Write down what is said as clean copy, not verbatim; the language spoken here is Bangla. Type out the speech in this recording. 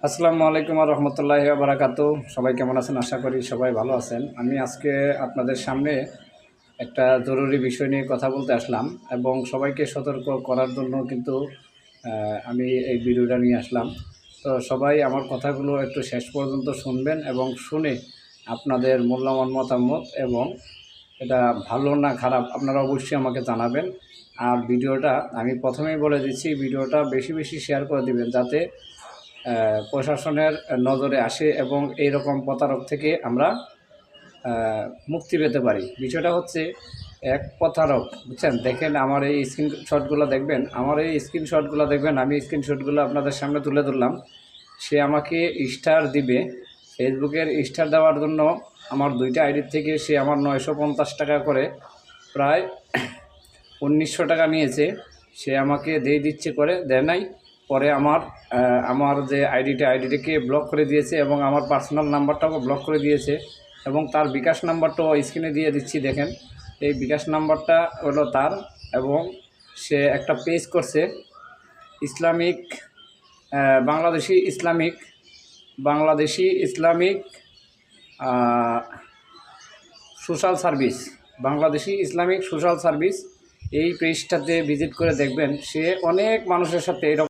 আসসালামু আলাইকুম ওয়া রাহমাতুল্লাহি ওয়া বারাকাতু। সবাই কেমন আছেন? আশা করি সবাই ভালো আছেন। আমি আজকে আপনাদের সামনে একটা জরুরি বিষয় নিয়ে কথা বলতে আসলাম এবং সবাইকে সতর্ক করার জন্য কিন্তু আমি এই ভিডিওটা নিয়ে আসলাম। তো সবাই আমার কথাগুলো একটু শেষ পর্যন্ত শুনবেন এবং শুনে আপনাদের মূল্যবান মতামত এবং এটা ভালো না খারাপ আপনারা অবশ্যই আমাকে জানাবেন। আর ভিডিওটা আমি প্রথমেই বলে দিচ্ছি, ভিডিওটা বেশি বেশি শেয়ার করে দিবেন যাতে প্রশাসনের নজরে আসে এবং এই রকম প্রতারক থেকে আমরা মুক্তি পেতে পারি। বিষয়টা হচ্ছে, এক প্রতারক, বুঝছেন? দেখেন আমার এই স্ক্রিনশটগুলো দেখবেন, আমি স্ক্রিনশটগুলো আপনাদের সামনে তুলে ধরলাম। সে আমাকে স্টার দিবে, ফেসবুকের স্টার দেওয়ার জন্য আমার দুইটা আইডির থেকে সে আমার 950 টাকা করে প্রায় 1900 টাকা নিয়েছে। সে আমাকে দিয়ে দিচ্ছে করে দেয় নাই। পরে আমার যে আইডিটাকে ব্লক করে দিয়েছে এবং আমার পার্সোনাল নাম্বারটাও ব্লক করে দিয়েছে এবং তার বিকাশ নাম্বারটাও স্ক্রিনে দিয়ে দিচ্ছি, দেখেন। এই বিকাশ নাম্বারটা হলো তার। এবং সে একটা পেজ করছে, Islamic Bangladeshi Islamic social service, Bangladeshi Islamic social service. এই পেজটাতে ভিজিট করে দেখবেন, সে অনেক মানুষের সাথে এরকম